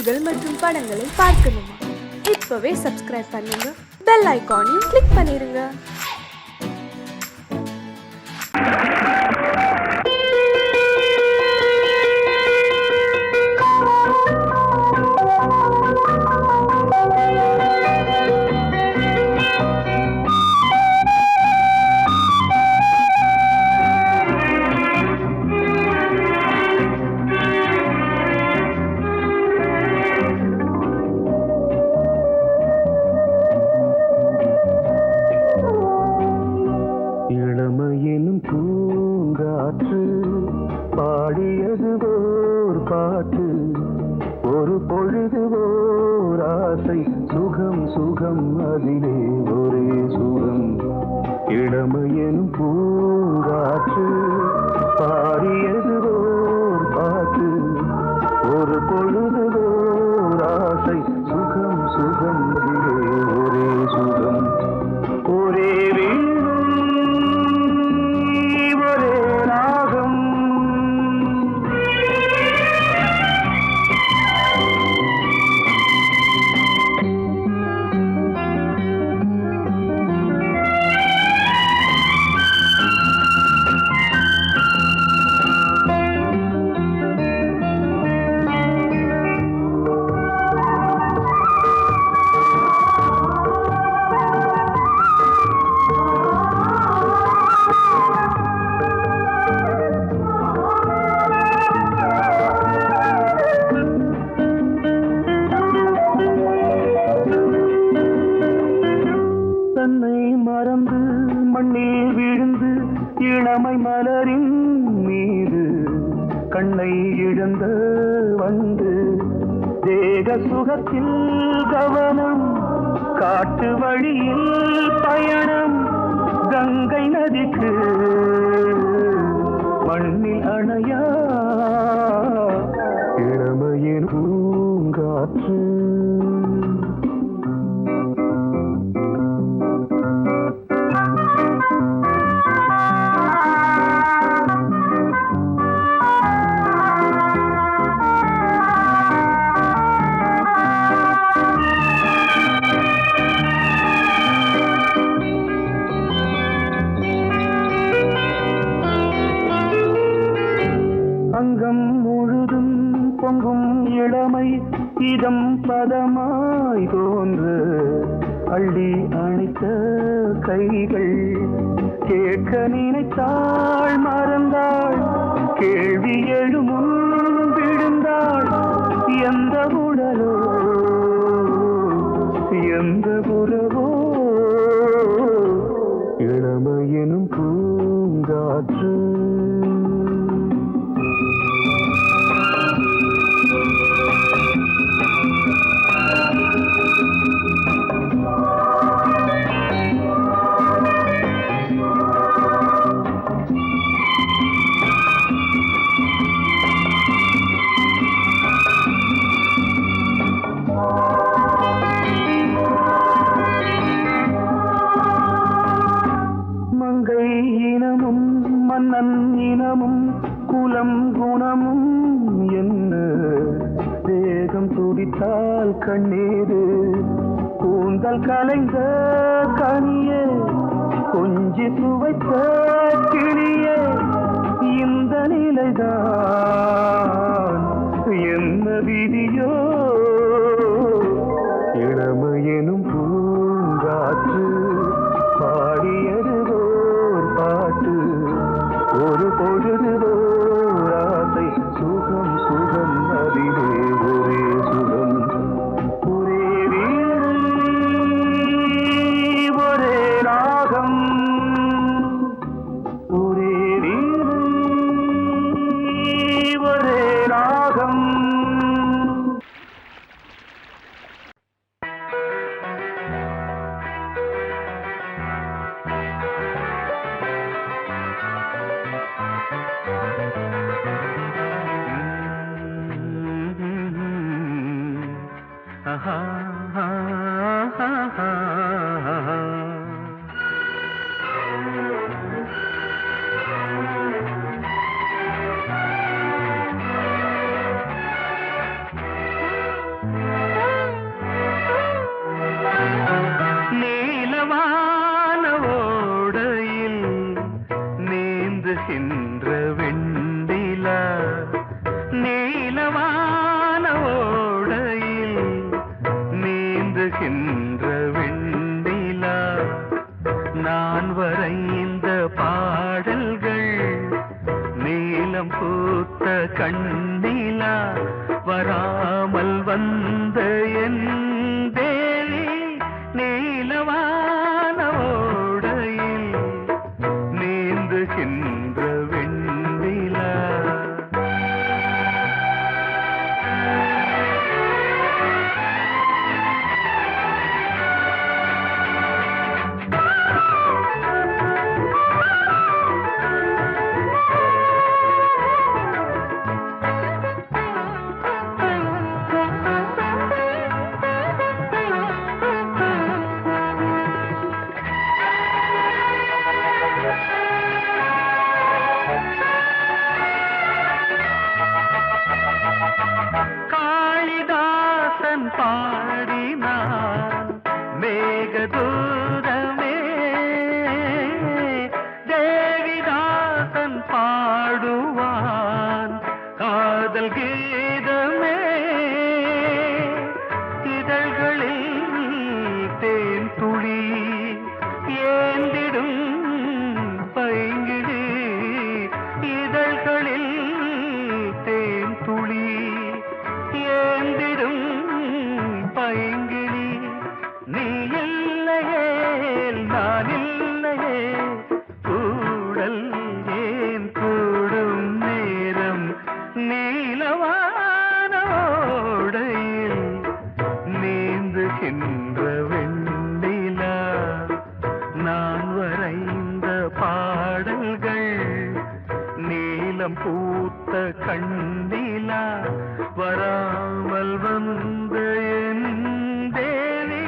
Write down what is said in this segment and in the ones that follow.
பாடல்கள் மற்றும் படங்களை பார்க்கணுமா? இப்பவே சப்ஸ்கிரைப் பண்ணுங்க, பெல் ஐகானையும் கிளிக் பண்ணிருங்க. இளமையினும் பூங்காற்று பாடியது ஓர் பாட்டு, ஒரு பொழுது ஓர் ஆசை, சுகம் சுகம் அதிலே ஒரே சுகம். இளமையினும் பூங்காற்று பாடியது ஓர் பாட்டு, ஒரு பொழுது ஓர் ஆசை, சுகம் சுகம் அதிலே ஒரே சுகம். ஒரே தன்னை மறந்து மண்ணில் விழுந்து இளமை மலரின் மீது கண்ணை இழந்த வந்து தேக சுகத்தில் கவனம், காட்டு வழியில் பயணம், கங்கை நதிக்கு மண்ணில் அணையா இளமையின் பூங்காற்று. அங்கம் முழுதும் பொங்கும் இளமை இதம் பதமாய் தோன்று, அள்ளி அணைத்த கைகள் கேட்க நினைத்தாள் மறந்தாள், கேள்வி எழுமுன் விழுந்தாள். எந்த உடலோ எந்த புறவோ இளமையினும் பூங்காற்று. மங்கை இனமும் மன்னன் இனமும் குலம் குணமும் என்ன, தேகம் துடித்தால் கண்ணீரு, கூந்தல் கலைந்த கனியே, கொஞ்சி சுவைத்த கிளியே, இந்த நிலைதான் என்ன விதியோ. இளமையெனும் பூங்காற்று பாடியது ஓர் பாட்டு, ஒரு பொழுது ஓர் ஆசை, சுகம் சுகம் அதிலே ஒரே சுகம். ஒரே வீடு ஒரே ராகம், ஒரே வீடு ஒரே ராகம். வந்த என் தேவி நீலவான ஓடையில் நீந்துகின்ற வெண்ணிலா. காளிதாசன் பாடினான் மேகதூதமே, தேவிதாசன் பாடுவான் காதல் கீதமே. இதழ்களில் தேன் துளி ஏந்திடும் பைங்கிழி, இதழ்களில் தேன் துளி ஏந்திடும் பைங்கிழி. நீ இல்லையே நான் இல்லையே கூடல் ஏன் கூடும் நேரம் நீலவான ஓடையில் நீந்துகின்ற வெண்ணிலா. நான் வரைந்த பாடல்கள் நீலம் பூத்த கண்ணிலா, வராமல் வந்த என் தேவி.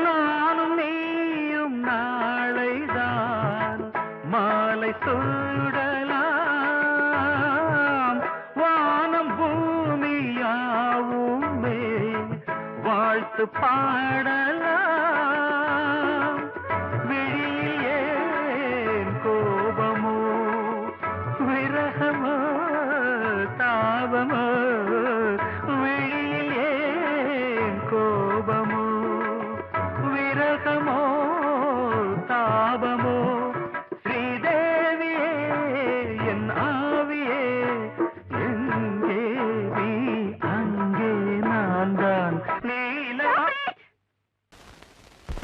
நானும் நீயும் நாளைதான் மாலை சூடலாம். வானம் பூமியாவுமே வாழ்த்து பாடலாம். விழியில் ஏன் கோபமோ விரகமோ தாபமோ, விழியில் ஏன் கோபமோ விரகமோ தாபமோ. ஸ்ரீதேவியே என் ஆவியே எங்கே நீ அங்கே நான் தான் நீலா.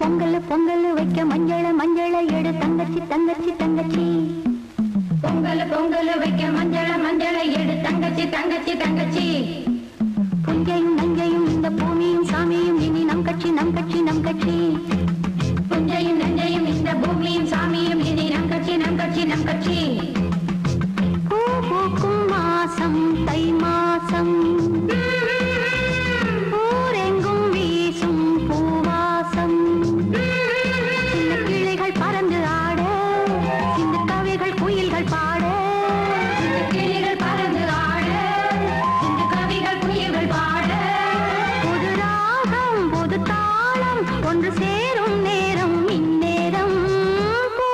பொங்கல் பொங்கல் வைக்க மஞ்சள மஞ்சள எடு தங்கச்சி தங்கச்சி தங்கச்சி. பொங்கல் பொங்கல் வைக்க மஞ்சள மஞ்சள எடு தங்கச்சி தங்கச்சி தங்கச்சி. புஞ்சையும் நஞ்சையும் இந்த பூமியும் சாமியும் இனி நம் கட்சி நம் கட்சி நம் கட்சி. புஞ்சையும் நஞ்சையும் இந்த பூமியும் சாமியும் இனி நம் கட்சி நம் கட்சி நம் கட்சி. பூ பூக்கும் மாசம் தை மாசம், ஊரெங்கும் வீசும் பூவாசம். சின்ன கிளிகள் பறந்து ஆட, சின்ன கவிகள் குயில்கள் பாட. சின்ன கிளிகள் பறந்து ஆட, சின்ன கவிகள் குயில்கள் பாட. புது ராகம் புது தாளம் ஒன்று சேரும் நேரம் இந்நேரம். பூ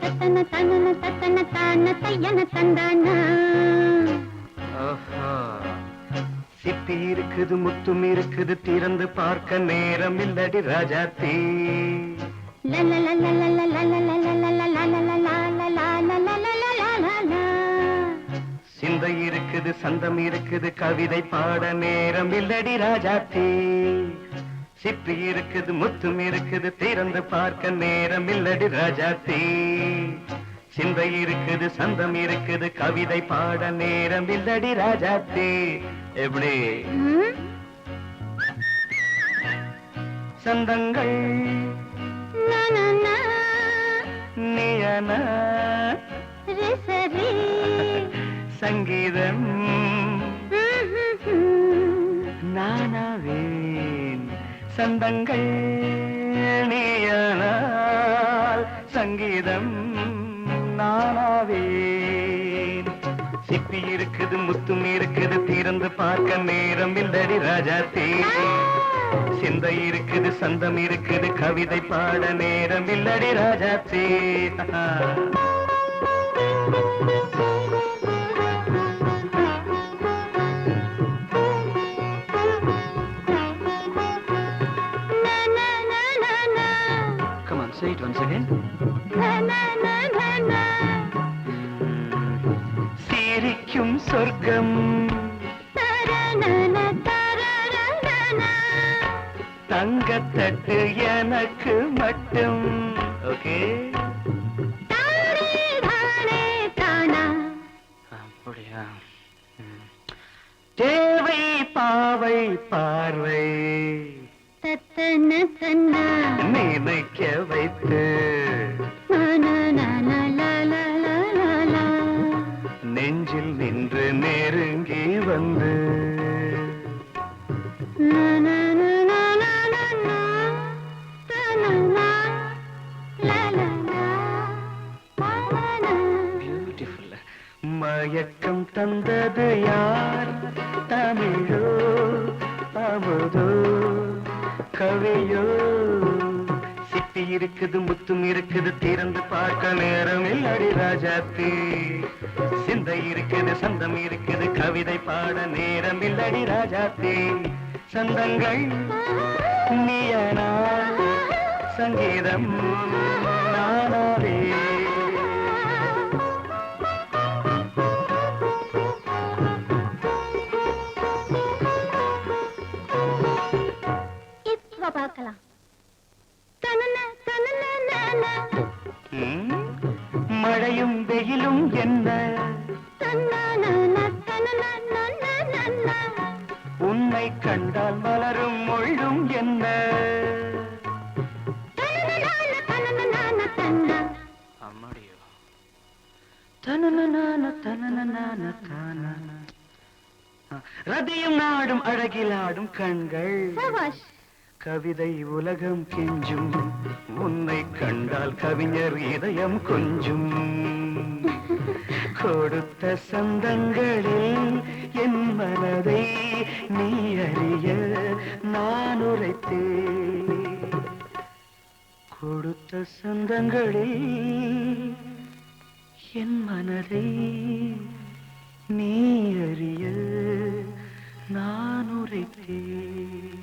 தத்தன தனன தத்தன தான தையன தந்தானா. ஆஹா. சிப்பி இருக்குது முத்தும் இருக்குது திறந்து பார்க்க நேரம் இல்லடி ராஜாத்தி. சிந்தை இருக்குது சந்தம் இருக்குது கவிதை பாட நேரம் இல்லடி ராஜாத்தி. சிப்பி இருக்குது முத்தும் இருக்குது திறந்து பார்க்க நேரம் இல்லடி ராஜாத்தி. சிந்தை இருக்குது சந்தம் இருக்குது கவிதை பாட நேரம் இல்லடி ராஜாத்தி. எப்படி சந்தங்கள் நீயன சங்கீதம் நானாவேன். சந்தங்கள் நீயானால் சங்கீதம் நானாவேன். சிப்பி இருக்குது முத்தும் இருக்குது திறந்து பார்க்க நேரம் இல்லடி ராஜாத்தி. சிந்தை இருக்குது சந்தம் இருக்குது கவிதை பாட நேரம் இல்லடி Rajathi. Come on, say it once again. சிரிக்கும் சொர்க்கம் தங்கத்தட்டு எனக்கு மட்டும். ஓகே அப்படியா? தேவை பாவை பார்வை நினைக்க வைத்து நெஞ்சில் நின்று நெருங்கி வந்து மயக்கம் தந்தது யார்? தமிழோ அமுதோ கவியோ? சிப்பி இருக்குது முத்தும் இருக்குது திறந்து பார்க்க நேரம் இல்லடி ராஜாத்தி. சிந்தை இருக்குது சந்தம் இருக்குது கவிதை பாட நேரம் இல்லடி ராஜாத்தி. சந்தங்கள் நீயனா சங்கீதம் நானாவே. பார்க்கலாம். மழையும் வெயிலும் என்ன உன்னை கண்டால் மலரும் மொழியும் என்ன? அம்மாடியோ ரதியும் நாடும் அழகிலாடும் கண்கள் கவிதை உலகம் கெஞ்சும் உன்னை கண்டால் கவிஞர் இதயம் கொஞ்சும். கொடுத்த சந்தங்களில் என் மனதை நீ அறிய நான் உரைத்தேன். கொடுத்த சந்தங்களில் என் மனதை நீ அறிய நான் உரைத்தேன்.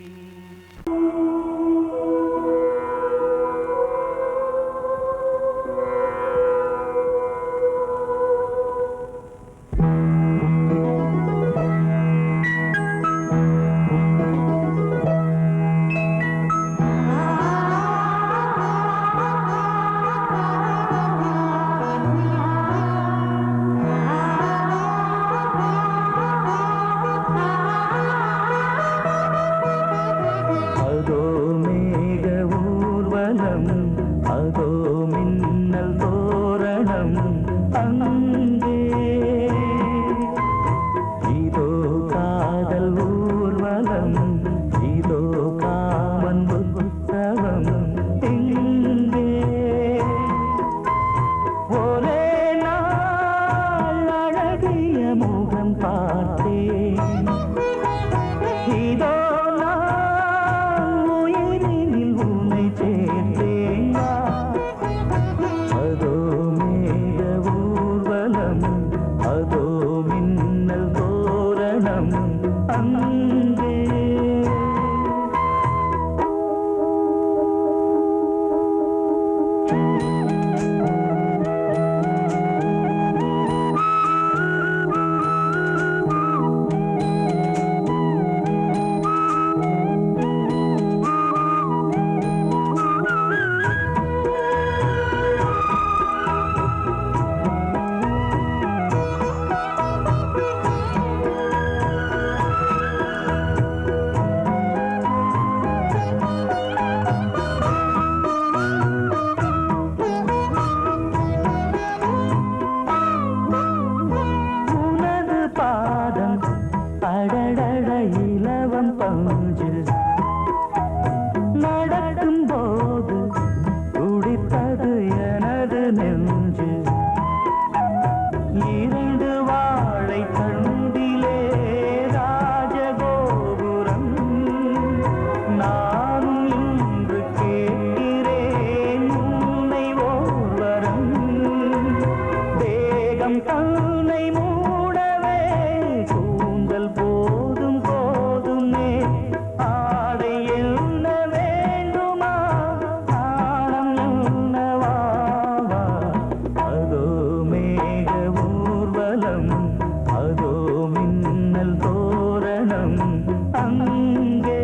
மேகம் தன்னை மூடவே கூந்தல் போதும் போதுமே ஆடை என்ன வேண்டுமா நாணம் என்னவா அதோ மேக ஊர்வலம் அதோ மின்னல் தோரணம் அங்கே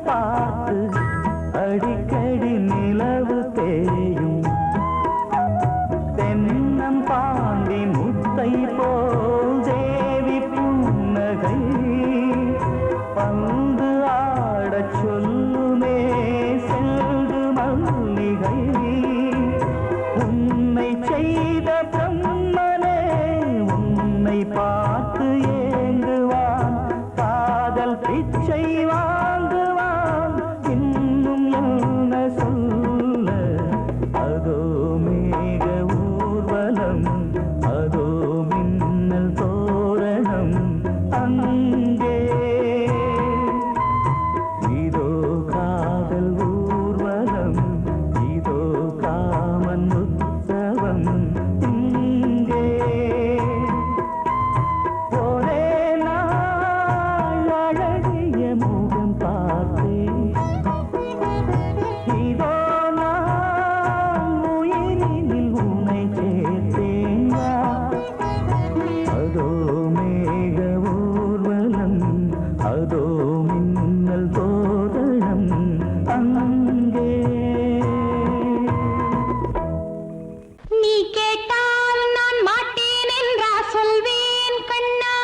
பார்த்து அடிக்கடி நிலவு தேயும் தென்னம் பாண்டி முத்தை போல் தேவி புன்னகை பந்து ஆடச் சொல்லுமே செல்கு மல்லிகை உன்னை செய்த பிரம்மனே உன்னை பார்த்து ஏங்குவான் காதல் பிச்சை வாங்குவான் இன்னும் என்ன சொல்ல அதோ மேக ஊர்வலம் அதோ மின்னல் தோரணம் அங்கே இதோ காதல் ஊர்வலம் இதோ காமன் உற்சவம் இங்கே ஒரே நாள் அழகிய முகம் பார்த்தேன் இதோ நான் உயிரினில் உன்னை சேர்த்தேன் அதோ மேக ஊர்வலம் அதோ மின்னல் தோரணம் அங்கே நீ கேட்டால் நான் மாட்டேன் என்றா சொல்வேன் கண்ணா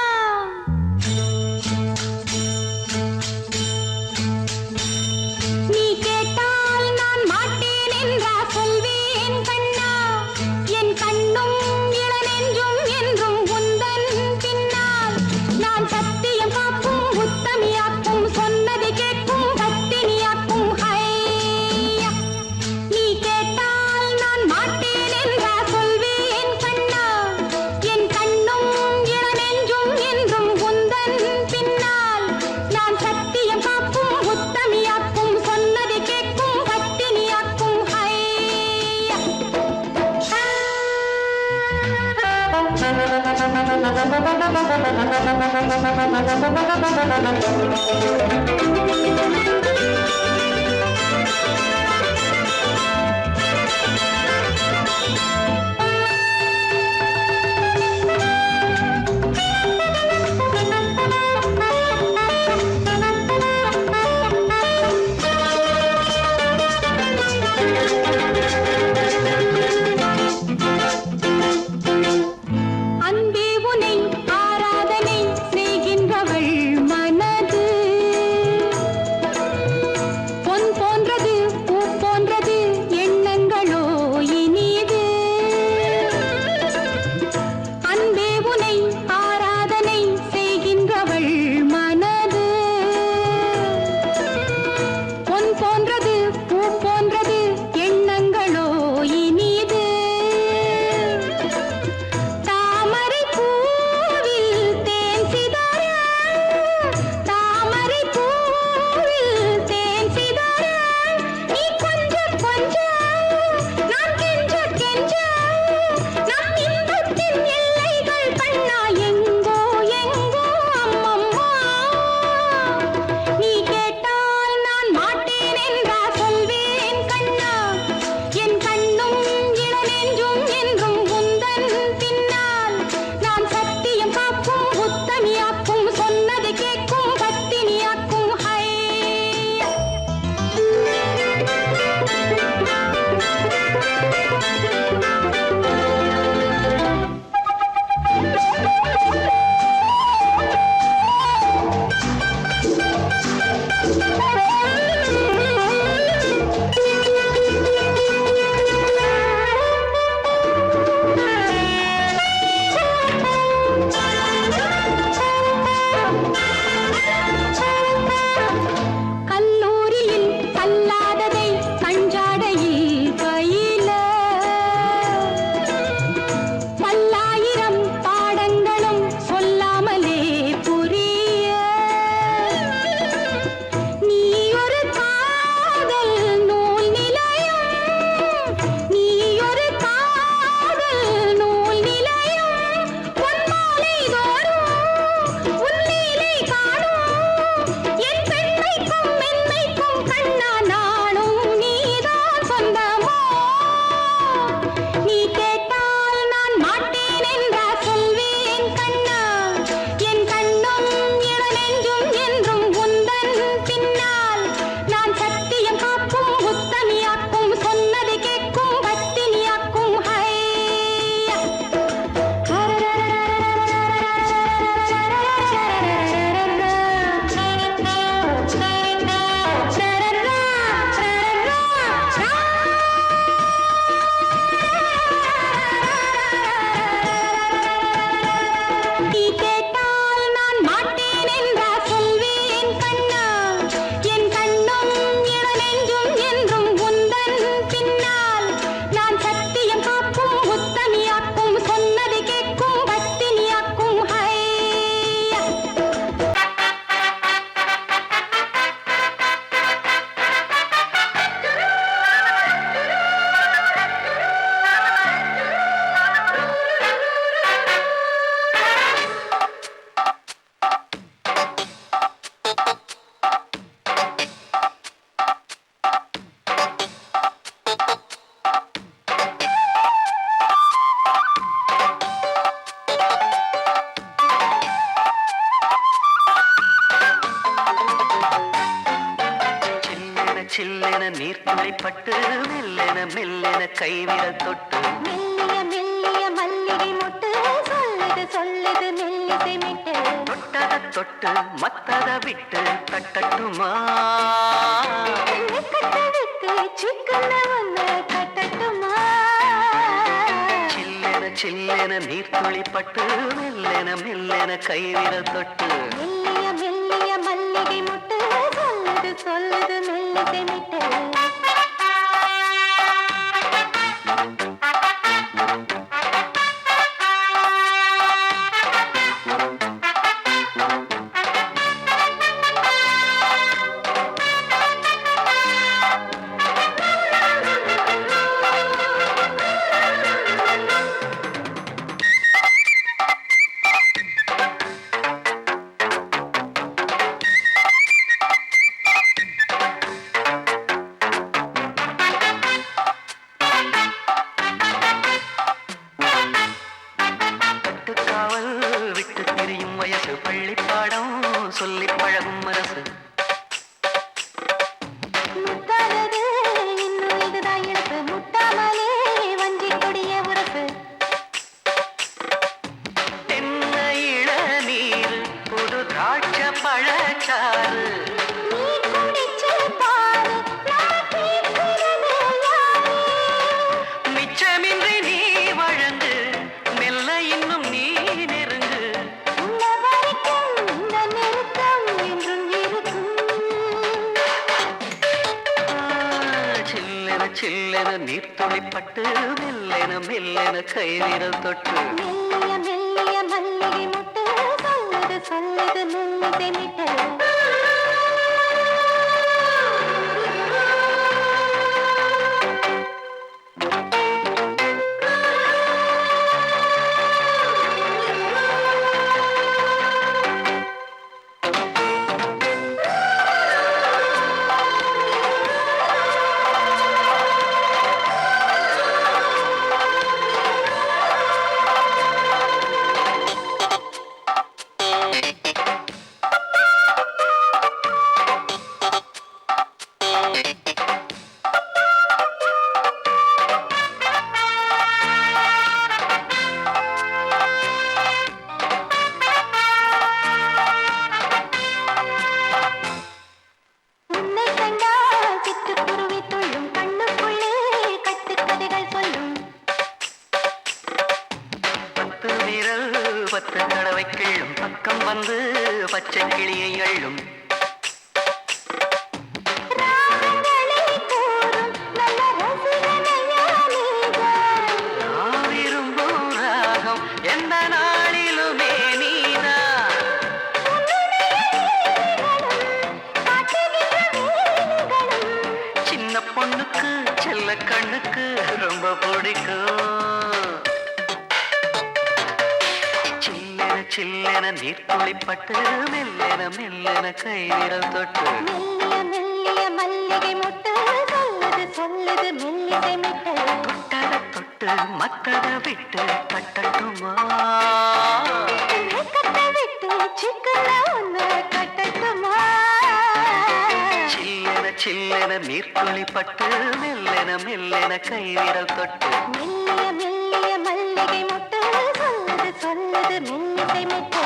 நீ கேட்டால் நான் மாட்டேன் என்றா சொல்வேன் கண்ணா என் கண்ணும் இளநெஞ்சும் என்றும் உந்தன் பின்னால் நான் சத்தியம் காக்கும் உத்தமியாக்கும் சொன்னதை கேட்கும் பத்தினியாக்கும் ஹையா நீ கேட்டால் நான் மாட்டேன் என்றா சொல்வேன் கண்ணா என் கண்ணும் இளநெஞ்சும் என்றும் உந்தன் பின்னால் நான் சத்தியம் காக்கும் உத்தமியாக்கும் சொன்னதை கேட்கும் பத்தினியாக்கும் ஹையா அன்பே உனை ஆராதனை செய்கின்றவள் மனது சில்லென நீர்த்துளிப்பட்டு மெல்லென மெல்லென கைவிரல் தொட்டு மெல்லிய மெல்லிய மல்லிகை மொட்டு சொல்லுது சொல்லுது மெல்லிசை மிட்டு தொட்டத தொட்டு மத்தத விட்டு தட்டட்டுமா கட்ட விட்டு சிக்கன ஒன்று கட்டட்டுமா சில்லென சில்லென நீர்த்துளிப்பட்டு மெல்லென மெல்லென கைவிரல் தொட்டு மெல்லிய மெல்லிய மல்லிகை மொட்டு சொல்லுது சொல்லுது மெல்லிசை மிட்டு விட்டு திரியும் வயசு பள்ளிப்பாடம் சொல்லி பழகும் அரசு முத்தாதது இன்னும் இதுதான் இழப்பு முட்டாமலே வஞ்சி கொடிய உறப்பு தென்ன இளநீர் புது திராட்ச பழச்சாறு நீ குடிச்சு பாரு நான் கேட்கிறது யாரு மிச்சமின்றி நீ வழங்கு மெல்ல இன்னும் நீ நெருங்கு உள்ள வரைக்கும் இந்த நெருக்கம் என்றும் இருக்கும் சில்லென சில்லென நீர்த்துளிப்பட்டு மெல்லென மெல்லென கைவிரல் தொட்டு மெல்லிய மெல்லிய மல்லிகை முட்டு சொல்லுது சொல்லுது மெல்லிசை மிட்டு உன்னை கண்டால் சிட்டுக்குருவி துள்ளும் கண்ணுக்குள்ளே கட்டுக்கதைகள் சொல்லும் பத்து விரல் பத்து தடவை கிள்ளும் பக்கம் வந்து பச்சை கிளியை அள்ளும் ராகங்களை கூறும் நல்ல ரசிகனையா நீதான் நான் விரும்பும் ராகம் எந்த நாளிலுமே நீதான் சின்ன பொண்ணுக்கு செல்ல கண்ணுக்கு ரொம்ப பிடிக்கும் சில்லென சில்லென நீர்த்துளிப்பட்டு மெல்லென மெல்லென கைவிரல் தொட்டு மெல்லிய மெல்லிய மல்லிகை முட்டு சொல்லுது சொல்லுது மெல்லிசை மிட்டு தொட்டத தொட்டு மத்தத விட்டு தட்டட்டுமா கட்ட விட்டு சிக்கன ஒன்று கட்டட்டுமா சில்லென சில்லென நீர்த்துளிப்பட்டு மெல்லென மெல்லென கைவிரல் தொட்டு மெல்லிய மெல்லிய மல்லிகை முட்டு சொல்லுது சொல்லுது மெல்லிசை மிட்டு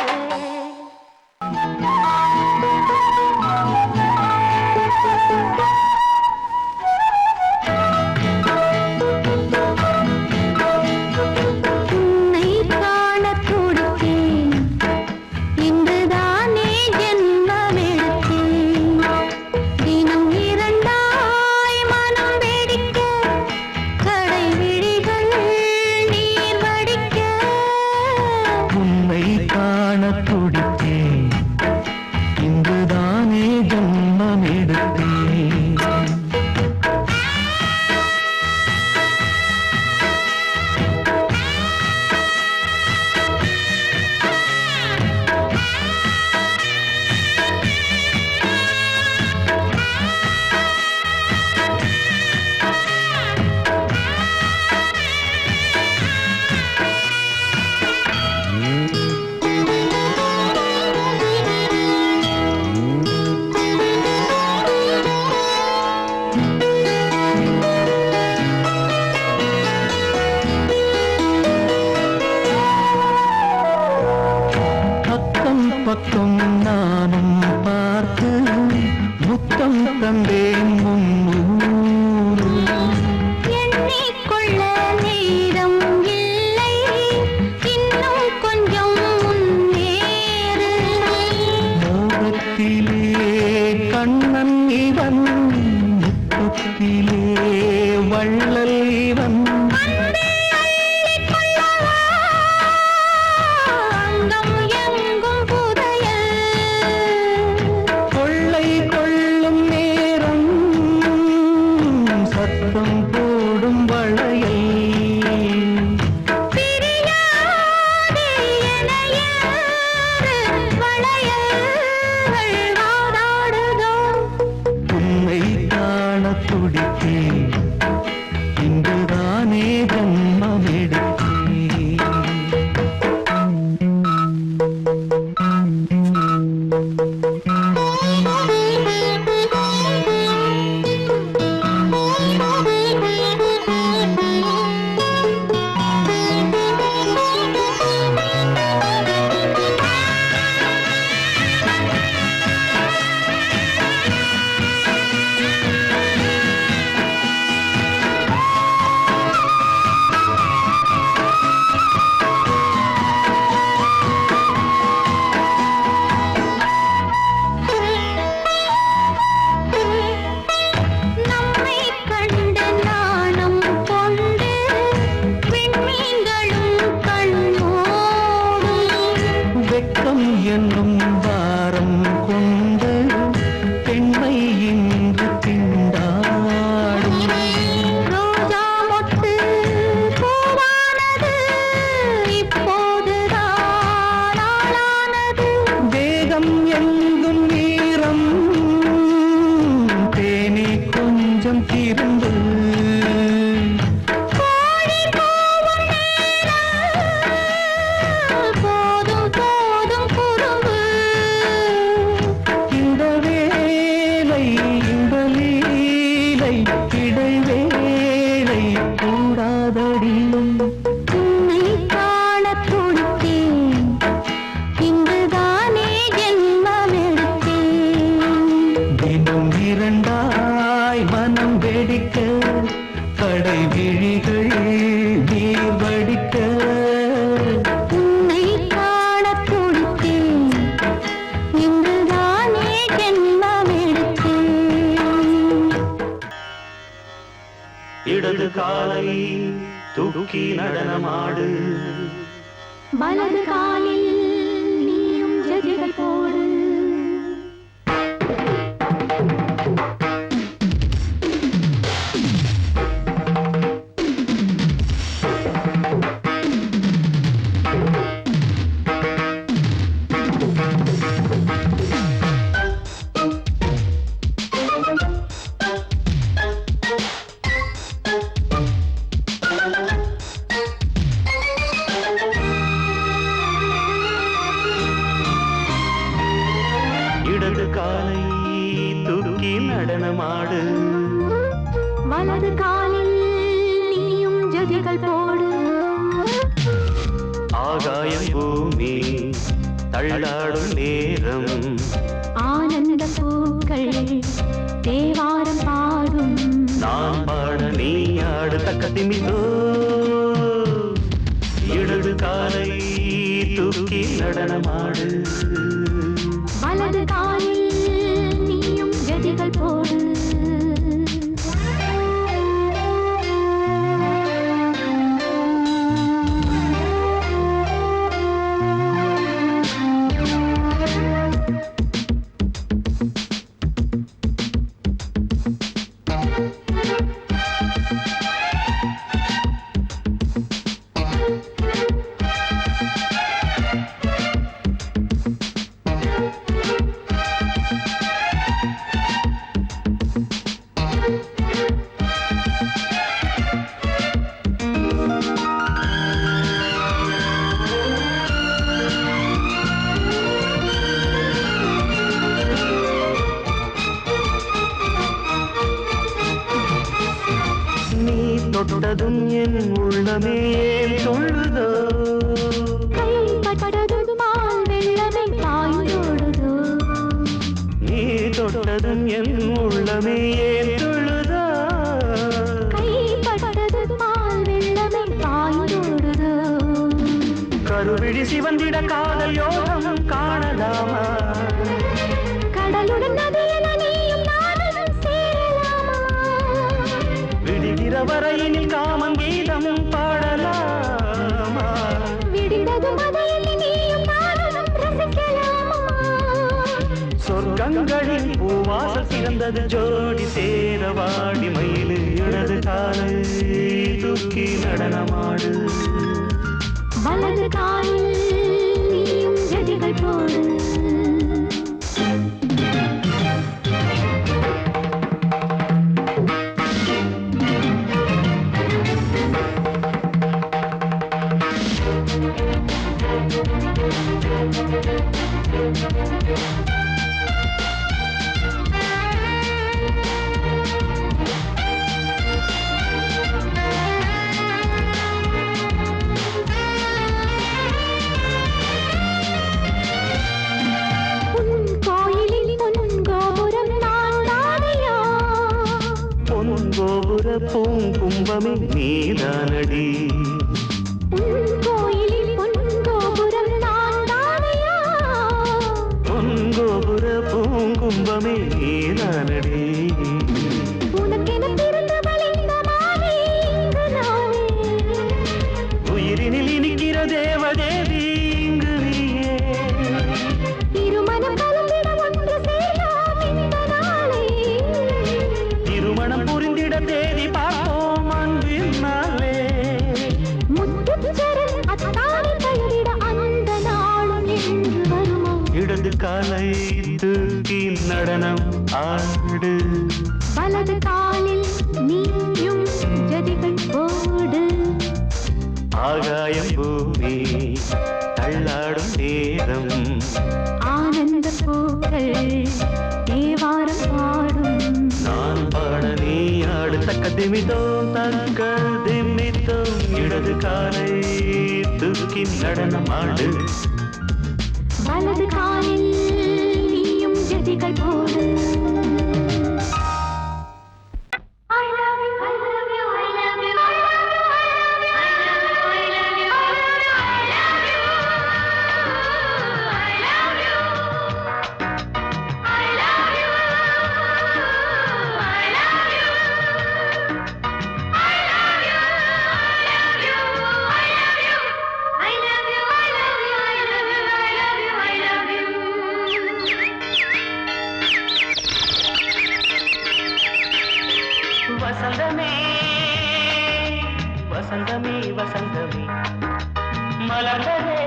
உன்னை காணத் துடித்தேன் இன்றுதானே ஜென்மமெடுத்தேன் தினம் இரண்டாய் மனம் வெடிக்க கடை விழிகள் நீர் வடிக்க உன்னை காண தந்தேன் முன்னூறு. எண்ணிக்கொள்ள நேரம் இல்லை, இன்னும் கொஞ்சம் முன்னேறு. மோகத்திலே கண்ணன் இவன், முத்தத்திலே வள்ளல் இவன். அங்கம் எங்கும் புதையல், கொள்ளை கொள்ளும் நேரம் சத்தம் போடும் வளையல். பிரியாதே என யாரு வளையல்கள் வாதாடுதோ. உன்னை காண துடித்தேன், இங்குதானே ஜன்மம் எடுத்தேன். நம்மை கண்டு நாணம் கொண்டு விண்மீன்களும் கண்ணோடும். வெட்கம் என்னும் வாரம் கொண்டு பெண்மை இன்று திண்டாடும். ரோஜா மொட்டு பூவானது, இப்போதுதான் ஆளானது. வேகம் எங்கும் நீரம், தேனி கொஞ்சம் திருந்து. கோழி கூவும் நேரம், போதும் போதும் குறும்பு. இந்த வேலை இந்த லீலை இடைவேளை கூடாதடியும். உன்னை காணத் துடித்தேன், இங்குதானே ஜென்மமெடுத்தேன். தினம் இரண்டாய் மனம் வெடிக்க, கடை விழிகள் நீர் வடிக்க. உன்னை காணத் துடித்தேன், இங்குதானே ஜென்மமெடுத்தேன். இடது காலை தூக்கி நடனமாடு, வலது காலில் நீயும் ஜதிகள் போடு. இடது காலை தூக்கி நடனமாடு, வலது காலில் நீயும் ஜதிகள் போடு. ஆகாயம் பூமி தள்ளாடும் நேரம். ஆனந்த பூக்கள் தேவாரம் பாடும். நான் பாட நீ ஆடு தக்க திமிதோ. இடது காலை தூக்கி நடனமாடு, வலது காலில் நீயும் ஜதிகள் போடு. தொட்டதும் என் உள்ளமே சொல்லுதோ, கைப்பட்டதும் பால் வெள்ளமே பாய்ந்தோடுதோ. நீ தொட்டதும் என் உள்ளமே ஏன் துள்ளுதோ கைப்பட்டது பால் வெள்ளமே பாய்ந்தோடுதோ கருவிழி சிவந்திட காதல் யோகம் காணலாமா கடலுடன் நதியில நீயும் நானும் சேரலாமா விடுகிற வரையினில் காமன் கீதம் பாடலாமா விடிந்ததும் மதையில் நீயும் நானும் ரசிக்கலாமா சொர்க்கங்களில் பூவாசல் சிறந்தது ஜோடி சேர வாடி மயிலு இடது காலை தூக்கி நடனமாடு வலது காலில் நீயும் ஜதிகள் போடு பூங்கும்பமே நீதானடி கோயிலில் பொன்கோபுரம் நான் தானையா பொன்கோபுர பூங்கும்பமே நீதானடி உனக்கென பிறந்தவள் இந்த மாலை இங்கு நானே உயிரினில் இனிக்கிற தேவதேவி இங்கு நீயே திருமணம் கலந்திட ஒன்று சேரலாம் இந்த நாளே திருமணம் புரிந்திட தேதி பார்ப்போம் அன்பினாலே முத்துச்சரன் அத்தானி பெயரிட அந்த நாளும் என்று வருமோ இடது காலை தூக்கி நடனம் ஆடு வலது காலில் நீயும் ஜதிகள் போடு ஆகாயம் பூமி தள்ளாடும் நேரம் ஆனந்த பூக்கள் தேவாரம் பாடும் நான் பாட நீ ஆடு தக்க திமித்தோம் தக்க திமித்தோம் இடது காலை தூக்கி நடனம் ஆடு வலது காலில் நீயும் ஜதிகள் போடு வசந்தமே வசந்தமே வசந்தமே மலர்ந்ததே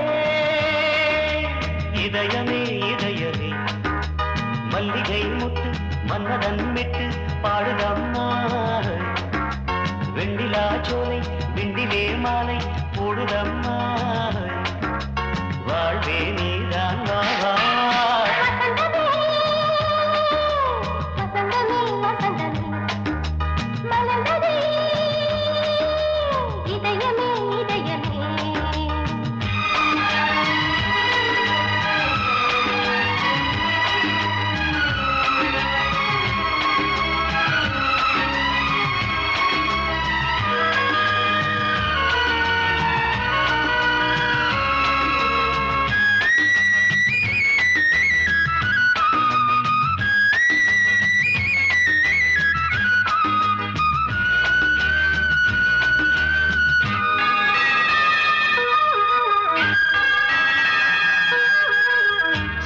இதயமே இதயமே மல்லிகை முட்டு மன்னதன் விட்டு பாடுதம்மா வெண்ணிலா சோலை விண்டிலே மாலை போடுதம்மா வாழ்வே நீதான் வா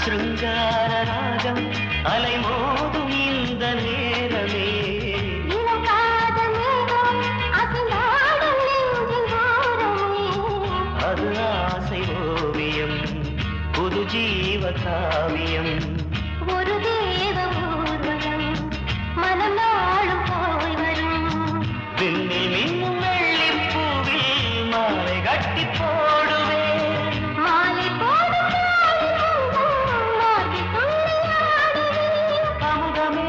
சிருங்கார ராகம் அலைமோதும் இந்த நேரமே அது ஆசை ஓவியம் புது ஜீவ காவியம் ஒரு தேவ ஊர்வலம் மனம் நாளும் போய் வரும் விண்ணில் மின்னும் வெள்ளி பூவில் மாலை கட்டி போடுவேன் மாலை போடும் அமுதமே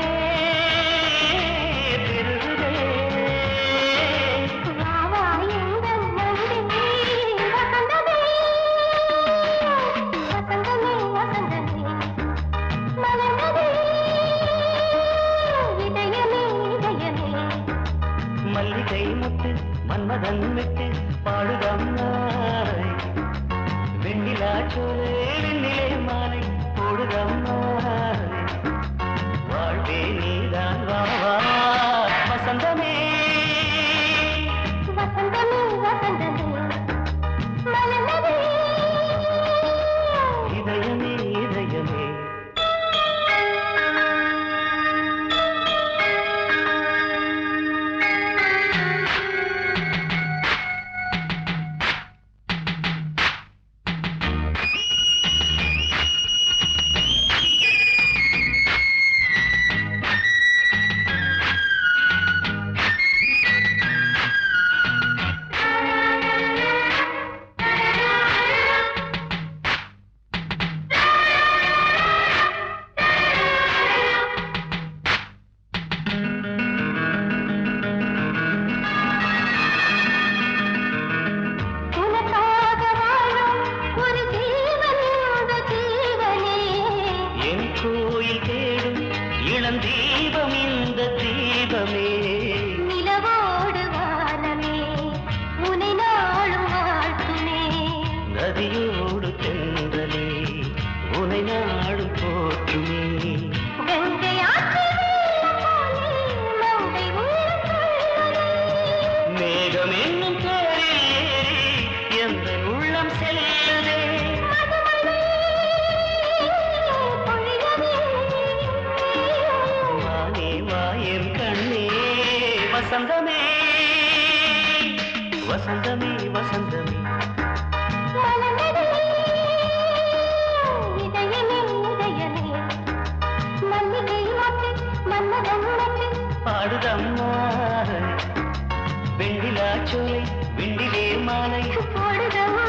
மன்மதன் விட்டு பாடுதம்மா வெண்ணிலா சோலை வெண்ணிலே மாலை போடுதம்மா வாழ்வே நீதான் வா வா வசந்தமே வசந்தமே வசந்தமே மலர்ந்ததே இதயமே இதயமே தீபம் இந்த தீபமே நிலவோடு வானமே உனை நாளும் வாழ்த்துமே நதியோடு தென்றலே உனை நாடும் போற்றுமே கங்கை மேகம் என்னும் பேரில் ஏறி எந்த உள்ளம் செல்லுதே வசந்தமே வசந்தமே வசந்தமே இதயமே இதயமே மல்லிகை மாட்டு மன்மதன் நட்டு பாடுதம்மா வெண்ணிலா சோலை வெண்ணிலே மாலை போடுதம்மா